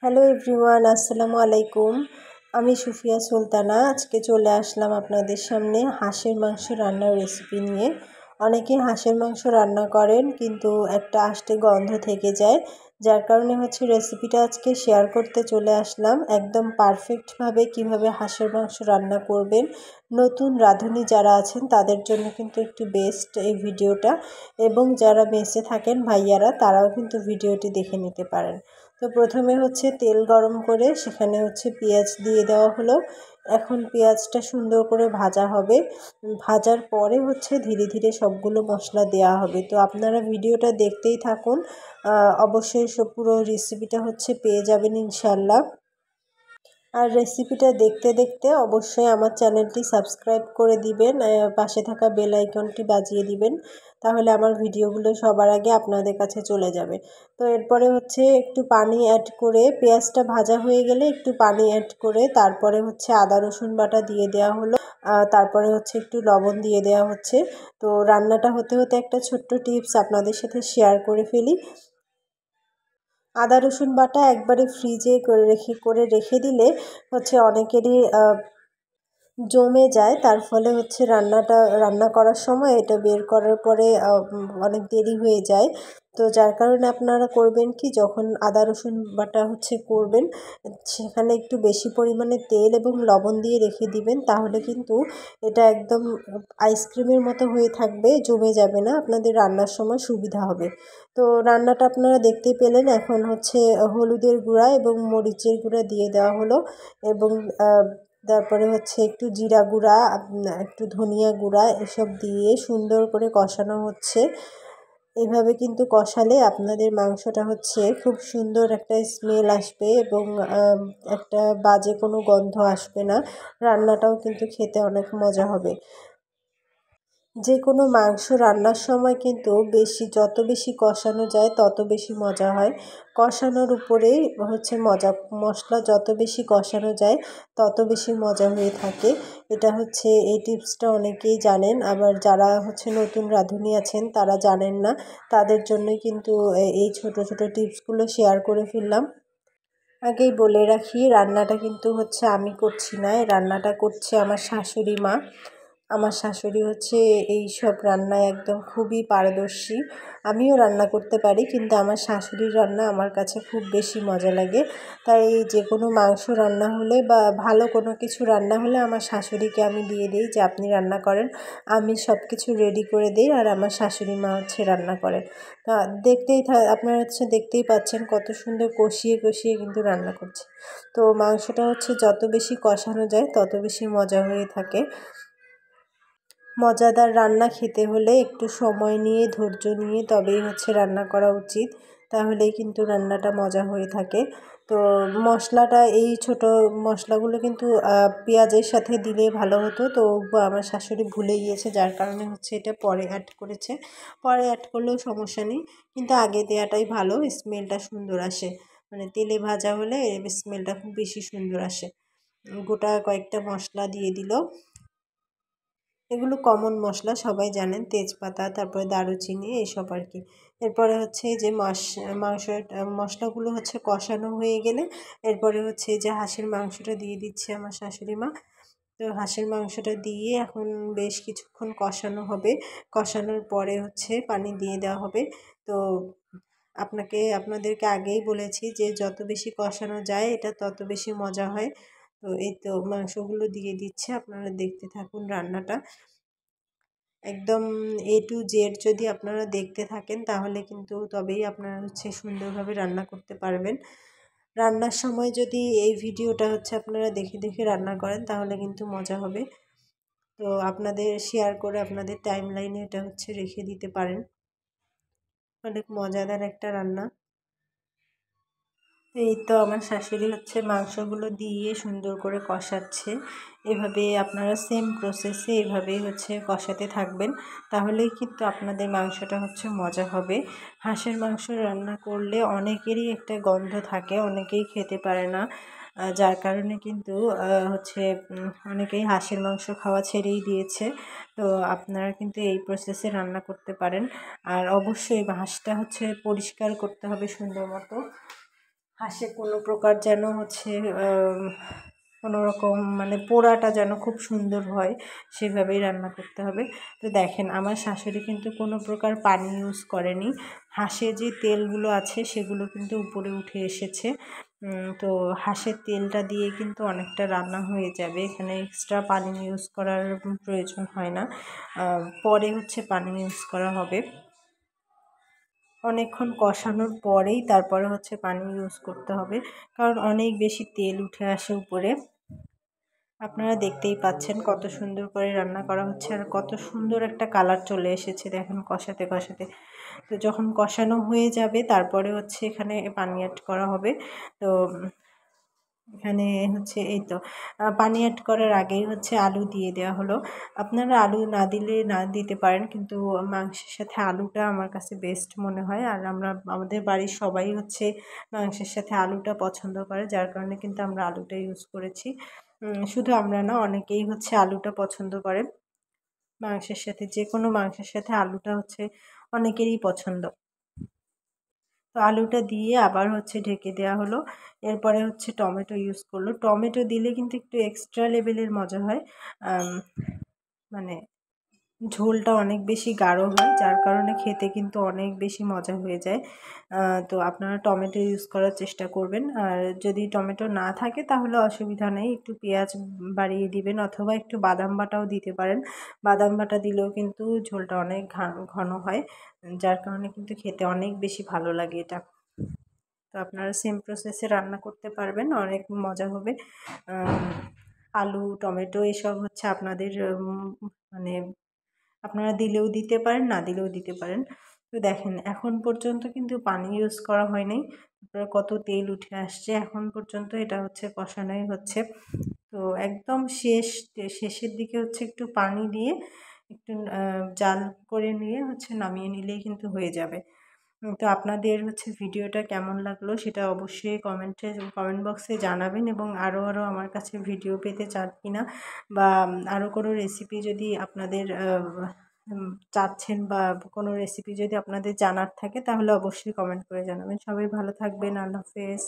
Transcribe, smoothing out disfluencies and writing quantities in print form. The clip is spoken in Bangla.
হ্যালো এভরিওয়ান, আসসালামু আলাইকুম। আমি সুফিয়া সুলতানা। আজকে চলে আসলাম আপনাদের সামনে হাঁসের মাংস রান্নার রেসিপি নিয়ে। অনেকে হাঁসের মাংস রান্না করেন কিন্তু একটা আষ্টে গন্ধ থেকে যায়, যার কারণে রেসিপিটা আজকে শেয়ার করতে চলে আসলাম। একদম পারফেক্টভাবে কিভাবে হাঁসের মাংস রান্না করবেন, নতুন রাঁধুনি যারা আছেন তাদের জন্য কিন্তু একটু বেস্ট এই ভিডিওটা, এবং যারা মেসে থাকেন ভাইয়ারা তারাও কিন্তু ভিডিওটি দেখে নিতে পারেন। তো প্রথমে তেল গরম করে সেখানে পেঁয়াজ দিয়ে দেওয়া হলো। এখন পেঁয়াজটা সুন্দর করে ভাজা হবে। ভাজার পরে ধীরে ধীরে সবগুলো মশলা দেওয়া হবে। তো আপনারা ভিডিওটা দেখতেই থাকুন, অবশ্যই পুরো রেসিপিটা পেয়ে যাবেন ইনশাল্লাহ। আর রেসিপিটা দেখতে দেখতে অবশ্যই আমার চ্যানেলটি সাবস্ক্রাইব করে দিবেন, পাশে থাকা বেল আইকনটি বাজিয়ে দিবেন, তাহলে আমার ভিডিওগুলো সবার আগে আপনাদের কাছে চলে যাবে। তো এরপরে একটু পানি অ্যাড করে, পেঁয়াজটা ভাজা হয়ে গেলে একটু পানি অ্যাড করে তারপরে আদা রসুন বাটা দিয়ে দেওয়া হলো। তারপরে একটু লবণ দিয়ে দেওয়া হচ্ছে। তো রান্নাটা হতে হতে একটা ছোট্ট টিপস আপনাদের সাথে শেয়ার করে ফেলি। আদা রসুন বাটা একবারে ফ্রিজে করে রেখে দিলে অনেকেরই জমে যায়, তার ফলে রান্না করার সময় এটা বের করার পরে অনেক দেরি হয়ে যায়। তো যার কারণে আপনারা করবেন কি, যখন আদা রসুন বাটা করবেন সেখানে একটু বেশি পরিমাণে তেল এবং লবণ দিয়ে রেখে দিবেন, তাহলে কিন্তু এটা একদম আইসক্রিমের মতো হয়ে থাকবে, জমে যাবে না, আপনাদের রান্নার সময় সুবিধা হবে। তো রান্নাটা আপনারা দেখতেই পেলেন। এখন হলুদের গুঁড়া এবং মরিচের গুঁড়া দিয়ে দেওয়া হলো, এবং তারপরে একটু জিরা গুঁড়া, একটু ধনিয়া গুঁড়া এসব দিয়ে সুন্দর করে কষানো হচ্ছে। এভাবে কিন্তু কষালে আপনাদের মাংসটা খুব সুন্দর একটা স্মেল আসবে, এবং একটা বাজে কোনো গন্ধ আসবে না। রান্নাটাও কিন্তু খেতে অনেক মজা হবে। যে কোনো মাংস রান্নার সময় কিন্তু যত বেশি কষানো যায় তত বেশি মজা হয়। কষানোর উপরেই মজা। মশলা যত বেশি কষানো যায় তত বেশি মজা হয়ে থাকে। এটা এই টিপসটা অনেকেই জানেন, আবার যারা নতুন রাঁধুনি আছেন তারা জানেন না, তাদের জন্যই কিন্তু এই ছোট ছোট টিপসগুলো শেয়ার করে ফেললাম। আগেই বলে রাখি, রান্নাটা কিন্তু আমি করছি না, এই রান্নাটা করছে আমার শাশুড়ি মা। আমার শাশুড়ি এই সব রান্নায় একদম খুবই পারদর্শী। আমিও রান্না করতে পারি, কিন্তু আমার শাশুড়ির রান্না আমার কাছে খুব বেশি মজা লাগে। তাই যে কোনো মাংস রান্না হলে বা ভালো কোনো কিছু রান্না হলে আমার শাশুড়িকে আমি দিয়ে দিই যে আপনি রান্না করেন। আমি সব কিছু রেডি করে দিই, আর আমার শাশুড়ি মা রান্না করে। তা আপনারা দেখতেই পাচ্ছেন কত সুন্দর কষিয়ে কষিয়ে কিন্তু রান্না করছে। তো মাংসটা যত বেশি কষানো যায় তত বেশি মজা হয়ে থাকে। মজাদার রান্না খেতে হলে একটু সময় নিয়ে, ধৈর্য নিয়ে তবেই রান্না করা উচিত, তাহলেই কিন্তু রান্নাটা মজা হয়ে থাকে। তো মশলাটা, এই ছোট মশলাগুলো কিন্তু পেঁয়াজের সাথে দিলে ভালো হতো, তো আমার শাশুড়ি ভুলে গিয়েছে, যার কারণে এটা পরে অ্যাড করেছে। পরে অ্যাড করলেও সমস্যা নেই, কিন্তু আগে দেওয়াটাই ভালো, স্মেলটা সুন্দর আসে। মানে তেলে ভাজা হলে স্মেলটা খুব বেশি সুন্দর আসে। গোটা কয়েকটা মশলা দিয়ে দিল, এগুলো কমন মশলা সবাই জানেন, তেজপাতা, তারপরে দারুচিনি, এইসব আর কি। এরপরে যে মাংসের মশলাগুলো কষানো হয়ে গেলে এরপরে যে হাঁসের মাংসটা দিয়ে দিচ্ছে আমার শাশুড়ি মা। তো হাঁসের মাংসটা দিয়ে এখন বেশ কিছুক্ষণ কষানো হবে। কষানোর পরে পানি দিয়ে দেওয়া হবে। তো আপনাদেরকে আগেই বলেছি যে যত বেশি কষানো যায় এটা তত বেশি মজা হয়। তো এই তো মাংসগুলো দিয়ে দিচ্ছে, আপনারা দেখতে থাকুন রান্নাটা। একদম A to Z যদি আপনারা দেখতে থাকেন তাহলে কিন্তু তবেই আপনারা সুন্দরভাবে রান্না করতে পারবেন। রান্নার সময় যদি এই ভিডিওটা আপনারা দেখে দেখে রান্না করেন তাহলে কিন্তু মজা হবে। তো আপনাদের শেয়ার করে আপনাদের টাইমলাইনে এটা রেখে দিতে পারেন। অনেক মজাদার একটা রান্না। এই তো আমার শাশুড়ি মাংসগুলো দিয়ে সুন্দর করে কষাচ্ছে। এভাবে আপনারা সেম প্রসেসে এভাবেই কষাতে থাকবেন, তাহলেই কিন্তু আপনাদের মাংসটা মজা হবে। হাঁসের মাংস রান্না করলে অনেকেরই একটা গন্ধ থাকে, অনেকেই খেতে পারে না, যার কারণে কিন্তু অনেকেই হাঁসের মাংস খাওয়া ছেড়েই দিয়েছে। তো আপনারা কিন্তু এই প্রসেসে রান্না করতে পারেন। আর অবশ্যই হাঁসটা পরিষ্কার করতে হবে সুন্দর মতো। হাঁসে কোনো প্রকার যেন হচ্ছে কোনো রকম মানে পোড়াটা যেন খুব সুন্দর হয়, সেভাবেই রান্না করতে হবে। তো দেখেন আমার শাশুড়ি কিন্তু কোনো প্রকার পানি ইউজ করেনি। হাঁসে যে তেলগুলো আছে সেগুলো কিন্তু উপরে উঠে এসেছে। তো হাঁসের তেলটা দিয়ে কিন্তু অনেকটা রান্না হয়ে যাবে, এখানে এক্সট্রা পানি ইউজ করার প্রয়োজন হয় না। পরে হচ্ছে পানি ইউজ করা হবে, অনেকক্ষণ কষানোর পরেই তারপরে হচ্ছে পানি ইউজ করতে হবে, কারণ অনেক বেশি তেল উঠে আসে উপরে। আপনারা দেখতেই পাচ্ছেন কত সুন্দর করে রান্না করা হচ্ছে আর কত সুন্দর একটা কালার চলে এসেছে দেখেন কষাতে কষাতে। তো যখন কষানো হয়ে যাবে তারপরে হচ্ছে এখানে পানি অ্যাড করা হবে। তো এখানে হচ্ছে এই তো পানি অ্যাড করার আগেই হচ্ছে আলু দিয়ে দেওয়া হলো। আপনারা আলু না দিলে না দিতে পারেন, কিন্তু মাংসের সাথে আলুটা আমার কাছে বেস্ট মনে হয়। আর আমাদের বাড়ির সবাই হচ্ছে মাংসের সাথে আলুটা পছন্দ করে, যার কারণে কিন্তু আমরা আলুটা ইউজ করেছি। শুধু আমরা না, অনেকেই হচ্ছে আলুটা পছন্দ করে। মাংসের সাথে যে কোনো মাংসের সাথে আলুটা হচ্ছে অনেকেরই পছন্দ। তো আলুটা দিয়ে আবার হচ্ছে ঢেকে দেওয়া হলো। এরপরে হচ্ছে টমেটো ইউজ করলো। টমেটো দিলে কিন্তু একটু এক্সট্রা লেভেলের মজা হয়, মানে ঝোলটা অনেক বেশি গাঢ় হয়, যার কারণে খেতে কিন্তু অনেক বেশি মজা হয়ে যায়। তো আপনারা টমেটো ইউজ করার চেষ্টা করবেন। আর যদি টমেটো না থাকে তাহলে অসুবিধা নেই, একটু পেঁয়াজ বাড়িয়ে দিবেন অথবা একটু বাদাম বাটাও দিতে পারেন। বাদাম বাটা দিলেও কিন্তু ঝোলটা অনেক ঘন হয়, যার কারণে কিন্তু খেতে অনেক বেশি ভালো লাগে এটা। তো আপনারা সেম প্রসেসে রান্না করতে পারবেন, অনেক মজা হবে। আলু টমেটো এসব হচ্ছে আপনাদের মানে আপনারা দিলেও দিতে পারেন, না দিলেও দিতে পারেন। তো দেখেন এখন পর্যন্ত কিন্তু পানি ইউজ করা হয়নি, তারপরে কত তেল উঠে আসছে। এখন পর্যন্ত এটা হচ্ছে কষানোই হচ্ছে। তো একদম শেষের দিকে হচ্ছে একটু পানি দিয়ে একটু জাল করে নিয়ে হচ্ছে নামিয়ে নিলেই কিন্তু হয়ে যাবে। তো আপনাদের হচ্ছে ভিডিওটা কেমন লাগলো সেটা অবশ্যই কমেন্ট বক্সে জানাবেন, এবং আরও আমার কাছে ভিডিও পেতে চান কিনা, বা আরও কোনো রেসিপি যদি আপনাদের চাচ্ছেন, বা কোনো রেসিপি যদি আপনাদের জানার থাকে তাহলে অবশ্যই কমেন্ট করে জানাবেন। সবাই ভালো থাকবেন। আল্লাহ হাফেজ।